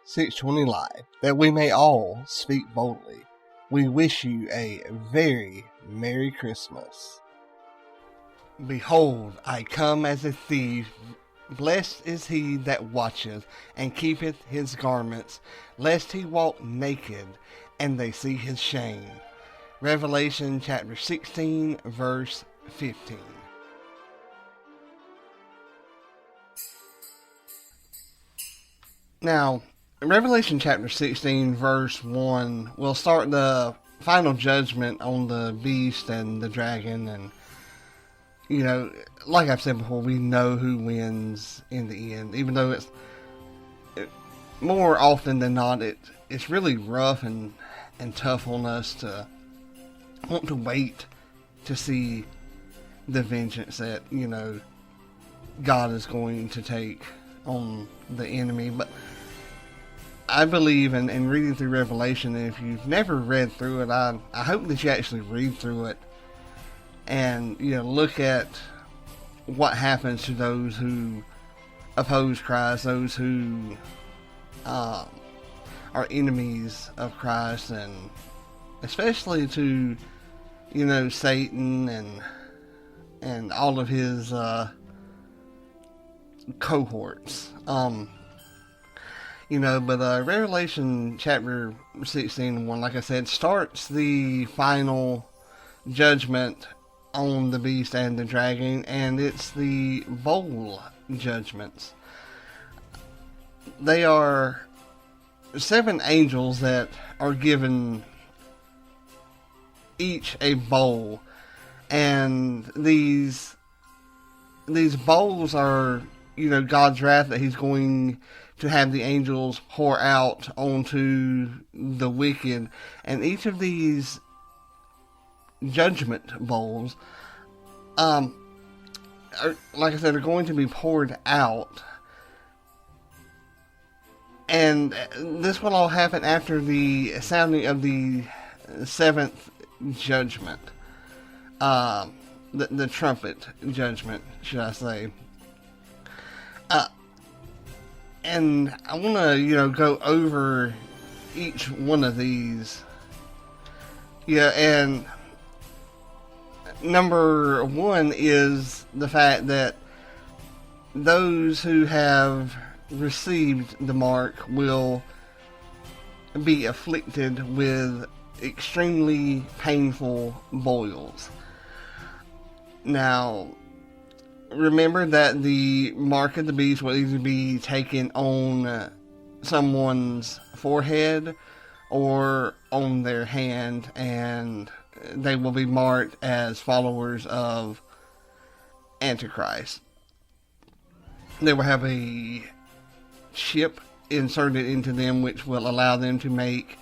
620 Live, that we may all speak boldly. We wish you a very Merry Christmas. Behold, I come as a thief. Blessed is he that watcheth, and keepeth his garments, lest he walk naked, and they see his shame. Revelation chapter 16, verse 15. Now, Revelation chapter 16, verse 1 will start the final judgment on the beast and the dragon. And, you know, like I've said before, we know who wins in the end. Even though more often than not, it's really rough and tough on us to want to wait to see the vengeance that, you know, God is going to take on the enemy. But I believe in reading through Revelation, and if you've never read through it, I hope that you actually read through it and, you know, look at what happens to those who oppose Christ, those who are enemies of Christ, and especially to, you know, Satan and all of his cohorts. You know, but Revelation chapter 16, 1, like I said, starts the final judgment on the beast and the dragon, and it's the bowl judgments. They are 7 angels that are given each a bowl, and these bowls are, you know, God's wrath that he's going to have the angels pour out onto the wicked. And each of these judgment bowls, like I said, are going to be poured out. And this will all happen after the sounding of the 7th judgment. The trumpet judgment, should I say. And I want to, you know, go over each one of these. Yeah, and number 1 is the fact that those who have received the mark will be afflicted with extremely painful boils. Now, remember that the mark of the beast will either be taken on someone's forehead or on their hand, and they will be marked as followers of Antichrist. They will have a chip inserted into them, which will allow them to make,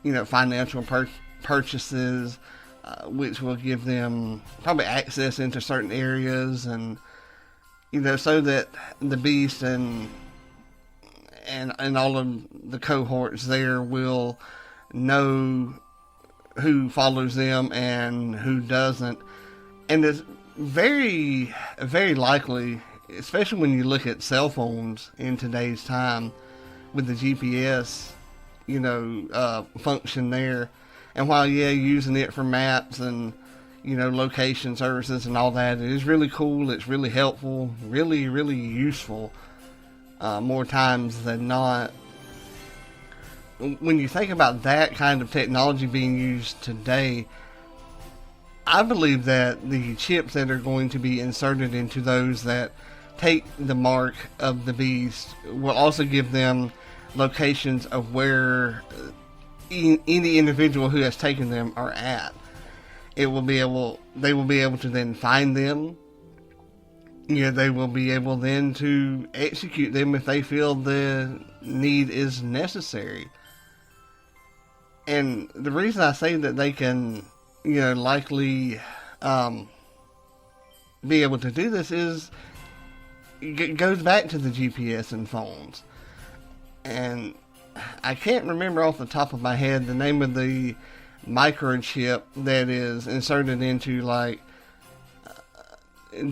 you know, financial purchases, which will give them probably access into certain areas, and, you know, so that the beast and all of the cohorts there will know who follows them and who doesn't. And it's very, very likely, especially when you look at cell phones in today's time with the GPS, you know, function there. And while, yeah, using it for maps and, you know, location services and all that, it is really cool. It's really helpful, really, really useful, more times than not. When you think about that kind of technology being used today, I believe that the chips that are going to be inserted into those that take the mark of the beast will also give them locations of where any individual who has taken them are at. They will be able to then find them. You know, they will be able then to execute them if they feel the need is necessary. And the reason I say that they can, you know, likely be able to do this is it goes back to the GPS and phones. And I can't remember off the top of my head the name of the microchip that is inserted into, like,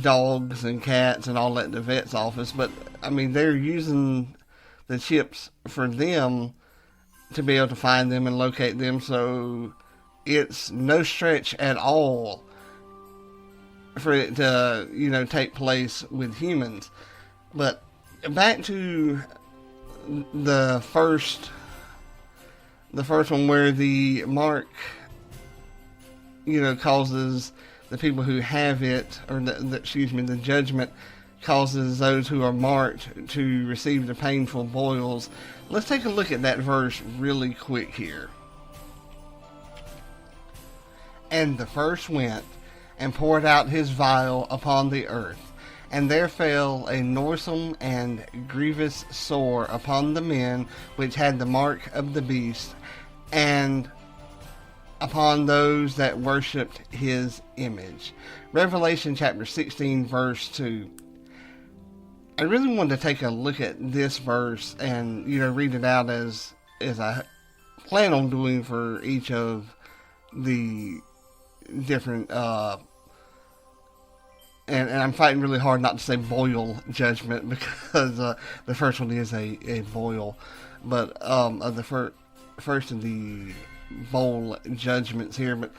dogs and cats and all that in the vet's office, but I mean, they're using the chips for them to be able to find them and locate them. So it's no stretch at all for it to, take place with humans. But back to the first one where the mark, causes the people who have it, or the judgment causes those who are marked to receive the painful boils. Let's take a look at that verse really quick here. And the first went and poured out his vial upon the earth, and there fell a noisome and grievous sore upon the men which had the mark of the beast, and upon those that worshipped his image. Revelation chapter 16, verse 2. I really wanted to take a look at this verse and, read it out as I plan on doing for each of the different, and I'm fighting really hard not to say boil judgment, because the first one is a boil, but of the first of the bowl judgments here. But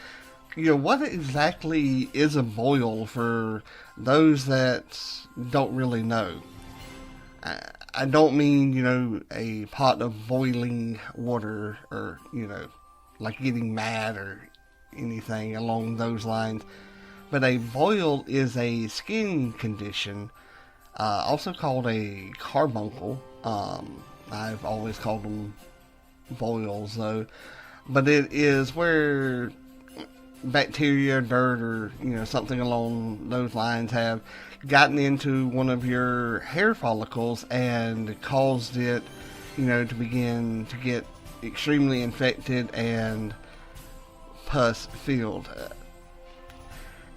what exactly is a boil for those that don't really know? I don't mean, a pot of boiling water, or, like getting mad or anything along those lines. But a boil is a skin condition, also called a carbuncle. I've always called them boils, though. But it is where bacteria, dirt, or something along those lines have gotten into one of your hair follicles and caused it, to begin to get extremely infected and pus filled.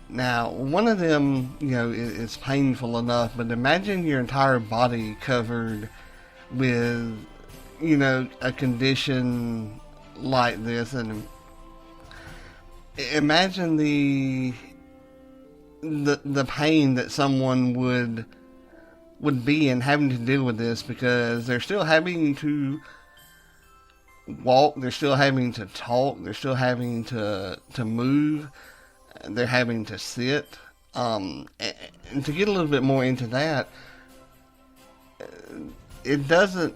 Now, one of them, is painful enough, but imagine your entire body covered with, a condition like this, and imagine the pain that someone would be in having to deal with this, because they're still having to walk, they're still having to talk, they're still having to move, they're having to sit. And to get a little bit more into that, it doesn't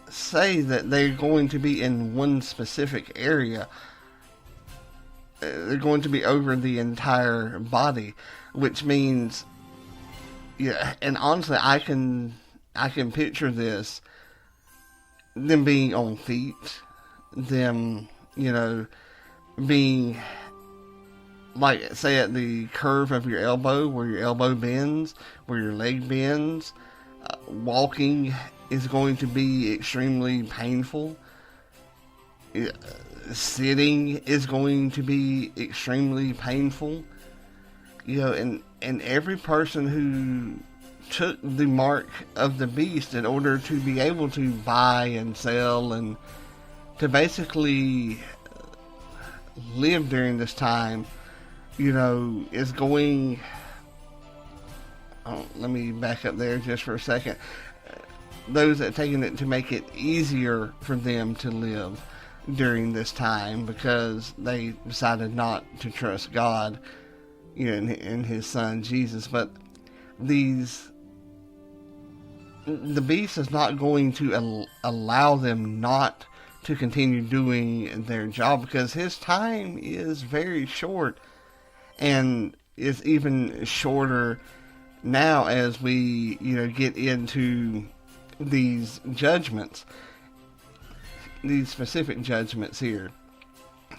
say that they're going to be in one specific area. They're going to be over the entire body, which means, and honestly, I can picture this, them being on feet, them, being, like, say at the curve of your elbow, where your elbow bends, where your leg bends. Walking is going to be extremely painful. Sitting is going to be extremely painful. And every person who took the mark of the beast in order to be able to buy and sell and to basically live during this time, is going... Oh, let me back up there just for a second. Those that taken it to make it easier for them to live during this time, because they decided not to trust God, in his son Jesus. But the beast is not going to allow them not to continue doing their job, because his time is very short, and is even shorter now as we get into these judgments, these specific judgments here.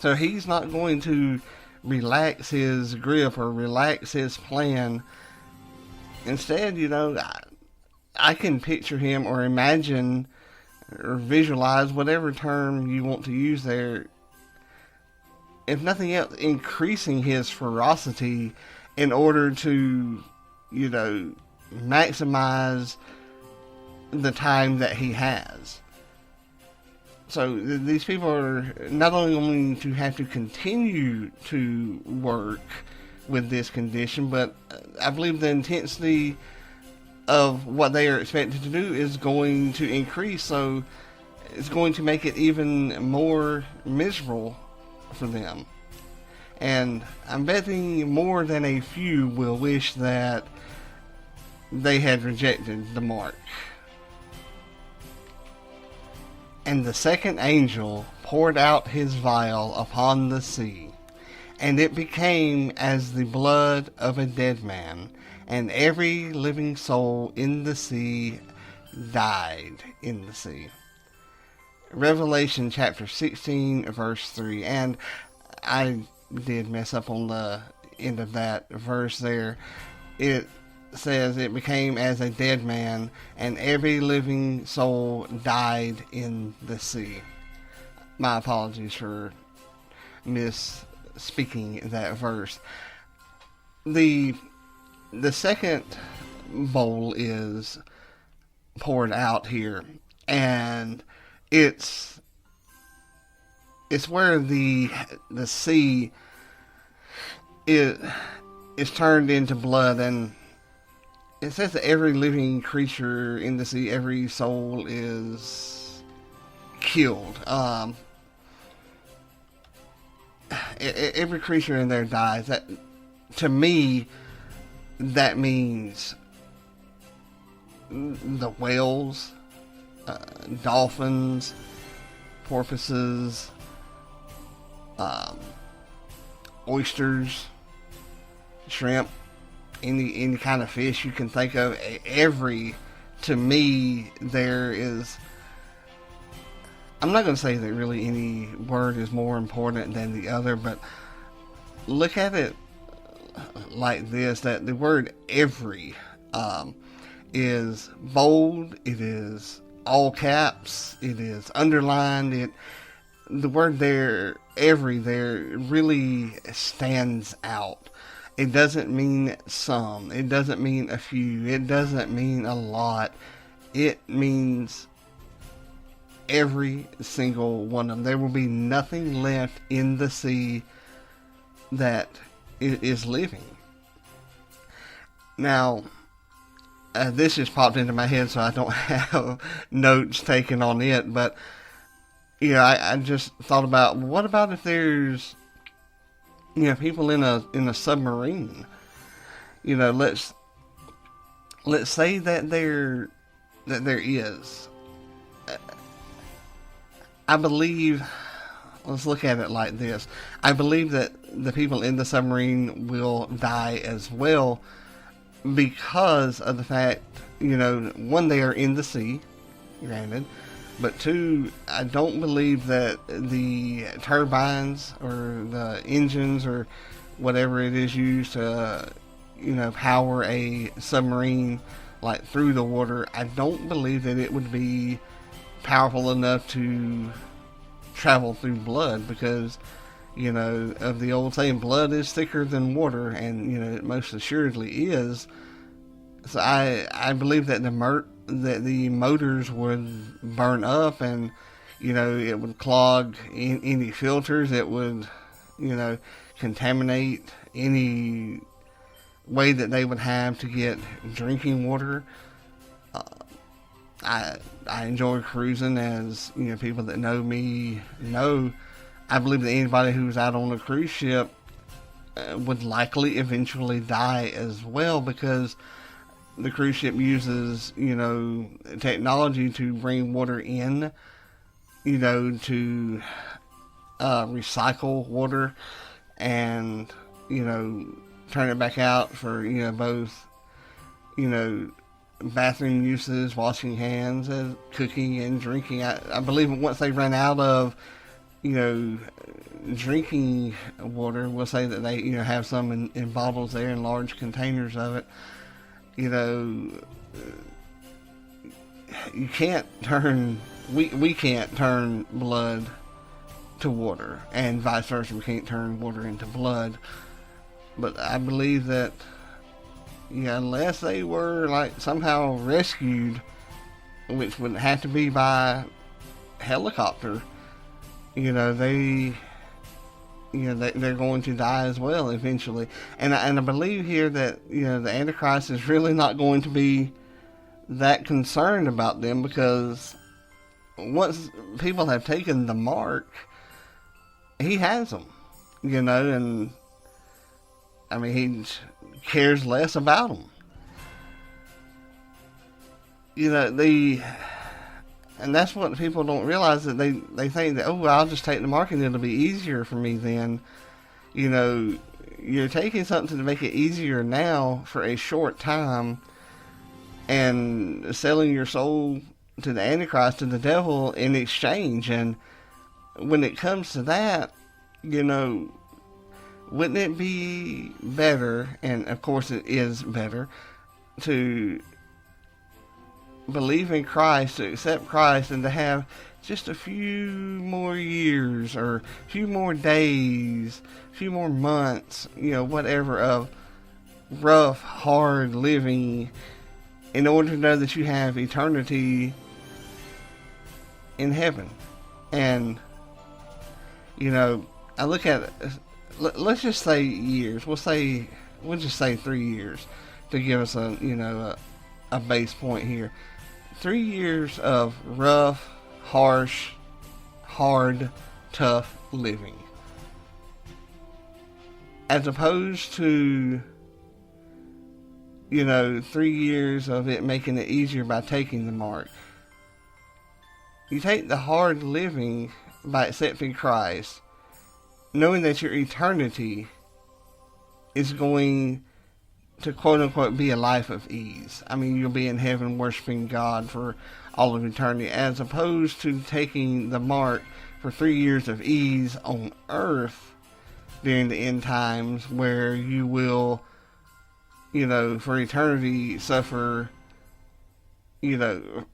So he's not going to relax his grip or relax his plan. Instead, I can picture him, or imagine, or visualize, whatever term you want to use there, if nothing else, increasing his ferocity in order to, maximize the time that he has. So these people are not only going to have to continue to work with this condition, but I believe the intensity of what they are expected to do is going to increase, so it's going to make it even more miserable for them. And I'm betting more than a few will wish that they had rejected the mark. And the second angel poured out his vial upon the sea, and it became as the blood of a dead man, and every living soul in the sea died in the sea. Revelation chapter 16, verse 3. And I did mess up on the end of that verse there. It says it became as a dead man, and every living soul died in the sea. My apologies for misspeaking that verse. The second bowl is poured out here, and it's where the sea is turned into blood, and it says that every living creature in the sea, every soul is killed. Every creature in there dies. That, to me, that means the whales, dolphins, porpoises, oysters, shrimp, any kind of fish you can think of. To me, there is, I'm not going to say that really any word is more important than the other, but look at it like this, that the word every is bold, it is all caps, it is underlined, the word there, every, there really stands out. It doesn't mean some, it doesn't mean a few, it doesn't mean a lot. It means every single one of them. There will be nothing left in the sea that is living. Now, this just popped into my head, so I don't have notes taken on it, but I just thought about, what about if there's people in a submarine? Let's say that there is. I believe, let's look at it like this. I believe that the people in the submarine will die as well, because of the fact, one, they are in the sea, granted, but two, I don't believe that the turbines or the engines or whatever it is used to, power a submarine like through the water, I don't believe that it would be powerful enough to travel through blood, because of the old saying, blood is thicker than water, and it most assuredly is. So I believe that the motors would burn up, and it would clog any filters. It would contaminate any way that they would have to get drinking water. I enjoy cruising, as people that know me know. I believe that anybody who's out on a cruise ship would likely eventually die as well, because the cruise ship uses technology to bring water in, to recycle water and turn it back out for both bathroom uses, washing hands, cooking and drinking. I believe once they run out of drinking water, we'll say that they have some in bottles there, in large containers of it. You can't turn, we can't turn blood to water, and vice versa. We can't turn water into blood. But I believe that unless they were like somehow rescued, which would have to be by helicopter, they're going to die as well eventually. And I believe here that the Antichrist is really not going to be that concerned about them, because once people have taken the mark, he has them, and I mean, he cares less about them. And that's what people don't realize, that they think that, oh, well, I'll just take the mark and it'll be easier for me then. You're taking something to make it easier now for a short time, and selling your soul to the Antichrist, to the devil, in exchange. And when it comes to that, wouldn't it be better, and of course it is better, to believe in Christ, to accept Christ, and to have just a few more years, or a few more days, a few more months, whatever, of rough, hard living, in order to know that you have eternity in heaven. And, I look at, let's just say years. We'll just say 3 years to give us a base point here. 3 years of rough, harsh, hard, tough living, as opposed to 3 years of it making it easier by taking the mark. You take the hard living by accepting Christ, knowing that your eternity is going to, quote unquote, be a life of ease. I mean, you'll be in heaven worshiping God for all of eternity, as opposed to taking the mark for 3 years of ease on earth during the end times, where you will, for eternity, suffer,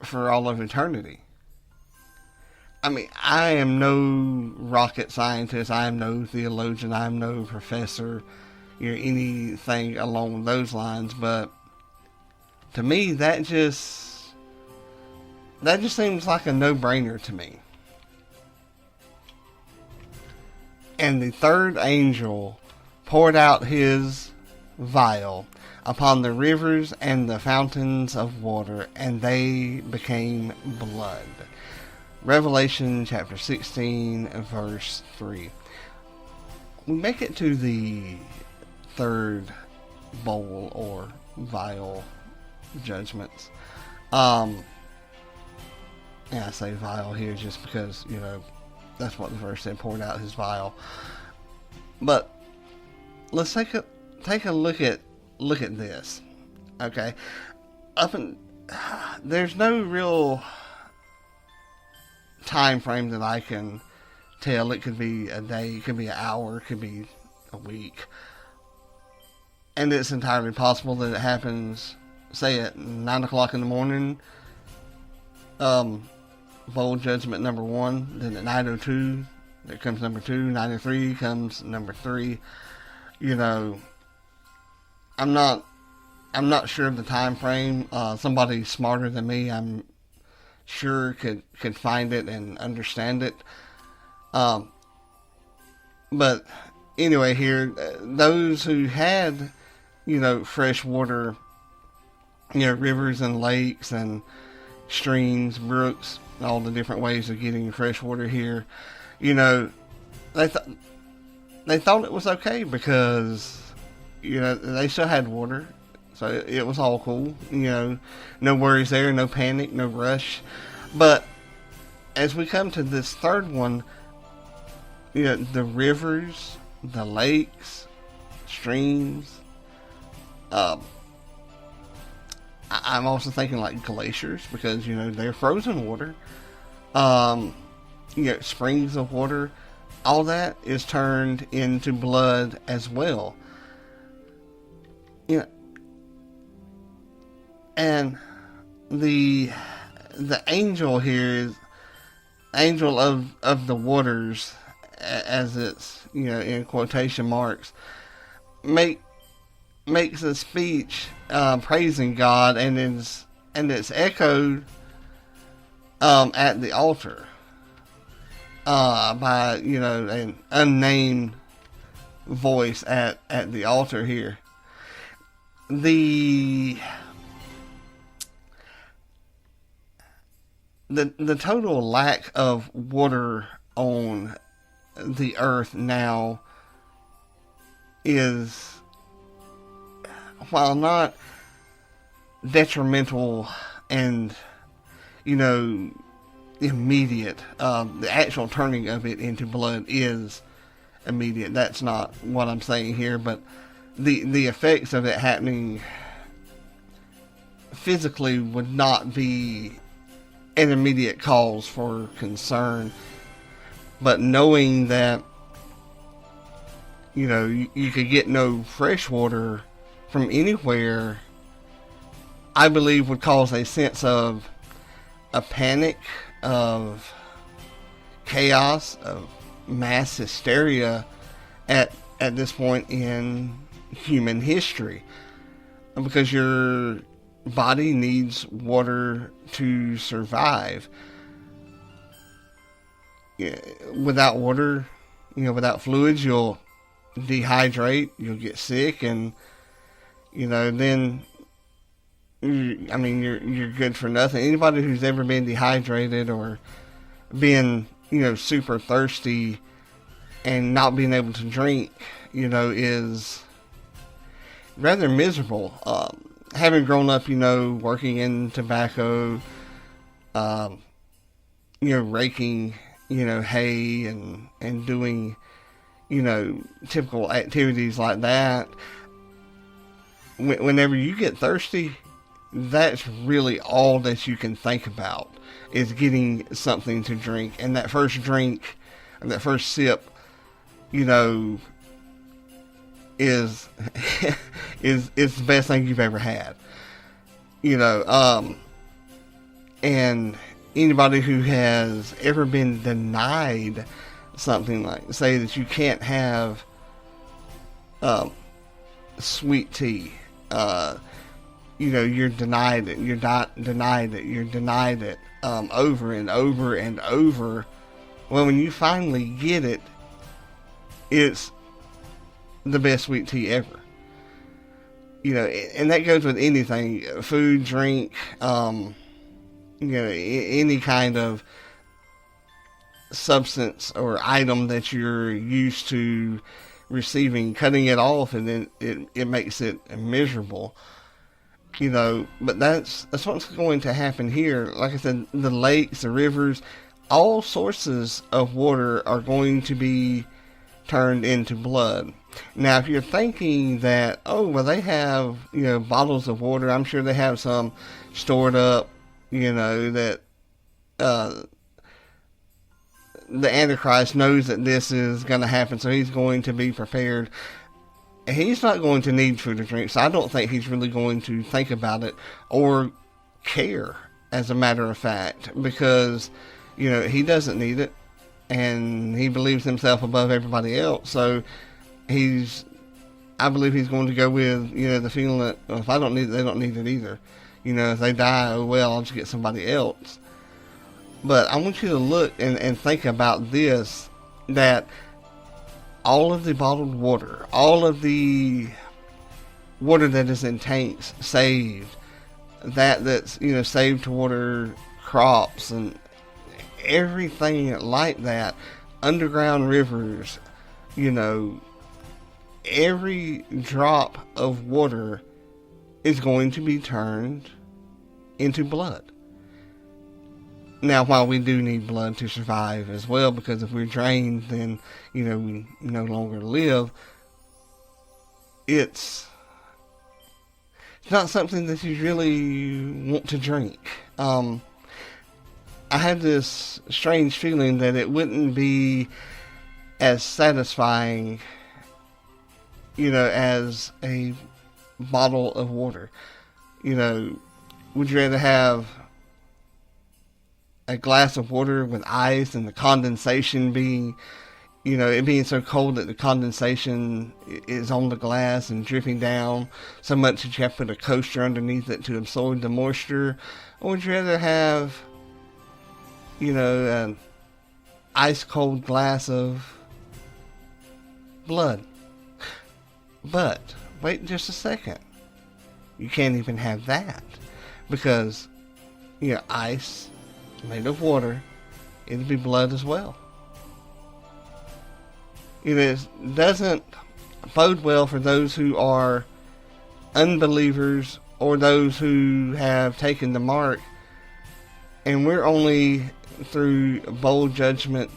for all of eternity. I mean, I am no rocket scientist, I am no theologian, I am no professor, anything along those lines, but to me, that just seems like a no-brainer to me. And the third angel poured out his vial upon the rivers and the fountains of water, and they became blood. Revelation chapter 16, verse 3. We make it to the third bowl or vial judgments. And I say vial here just because, that's what the verse said, poured out his vial. But let's take a look at this. Okay. There's no real time frame that I can tell. It could be a day, it could be an hour, it could be a week. And it's entirely possible that it happens, say, at 9 o'clock in the morning, bowl judgment number 1. Then at 9:02, there comes number 2. 9:03 comes number 3. I'm not sure of the time frame. Somebody smarter than me, I'm sure, could find it and understand it. But anyway, here, those who had, fresh water, rivers and lakes and streams, brooks, all the different ways of getting fresh water here, they thought it was okay, because, they still had water. So it was all cool, no worries there, no panic, no rush. But as we come to this third one, the rivers, the lakes, streams, I'm also thinking like glaciers, because, they're frozen water, springs of water, all that is turned into blood as well. And the angel here is angel of the waters, as it's, in quotation marks, makes a speech praising God, and it's echoed at the altar by an unnamed voice at the altar here. The the total lack of water on the earth now is, while not detrimental and, immediate, the actual turning of it into blood is immediate. That's not what I'm saying here, but the effects of it happening physically would not be an immediate cause for concern. But knowing that, you could get no fresh water from anywhere, I believe would cause a sense of a panic, of chaos, of mass hysteria at this point in human history, because your body needs water to survive. Without water, without fluids, you'll dehydrate, you'll get sick, and then you're good for nothing. Anybody who's ever been dehydrated or been super thirsty and not being able to drink, is rather miserable. Having grown up, working in tobacco, raking, hay and doing, typical activities like that. Whenever you get thirsty, that's really all that you can think about, is getting something to drink. And that first drink, or that first sip, is the best thing you've ever had. And anybody who has ever been denied something, like, say that you can't have sweet tea, you're denied it, denied it over and over and over. Well, when you finally get it, it's the best sweet tea ever. And that goes with anything, food, drink, any kind of substance or item that you're used to receiving. Cutting it off, and then it makes it miserable. But that's what's going to happen here. Like I said, the lakes, the rivers, all sources of water are going to be turned into blood. Now, if you're thinking that, they have, bottles of water, I'm sure they have some stored up, that the Antichrist knows that this is going to happen, so he's going to be prepared. He's not going to need food or drink, so I don't think he's really going to think about it or care, as a matter of fact, because, he doesn't need it, and he believes himself above everybody else. So I believe he's going to go with, the feeling that, well, if I don't need it, they don't need it either. If they die, I'll just get somebody else. But I want you to look and think about this, that all of the bottled water, all of the water that is in tanks saved, that's, saved to water crops and everything like that, underground rivers, every drop of water is going to be turned into blood. Now, while we do need blood to survive as well, because if we're drained, then, we no longer live, it's not something that you really want to drink. I have this strange feeling that it wouldn't be as satisfying, as a bottle of water. Would you rather have a glass of water with ice and the condensation being, it being so cold that the condensation is on the glass and dripping down so much that you have to put a coaster underneath it to absorb the moisture? Or would you rather have, an ice cold glass of blood? But wait just a second. You can't even have that, because, ice made of water, it'll be blood as well. Doesn't bode well for those who are unbelievers or those who have taken the mark. And we're only through bowl judgment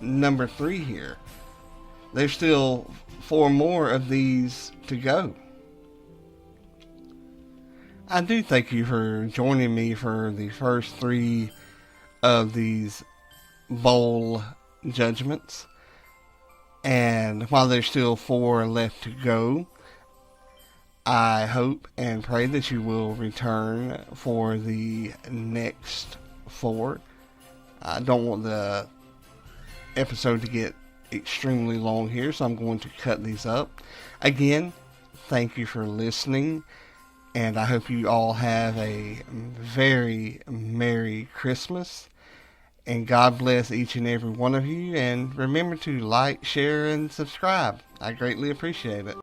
number 3 here. There's still 4 more of these to go. I do thank you for joining me for the first 3 of these bowl judgments. And while there's still 4 left to go, I hope and pray that you will return for the next 4. I don't want the episode to get extremely long here, so I'm going to cut these up. Again, thank you for listening, and I hope you all have a very Merry Christmas. And God bless each and every one of you. And remember to like, share, and subscribe. I greatly appreciate it.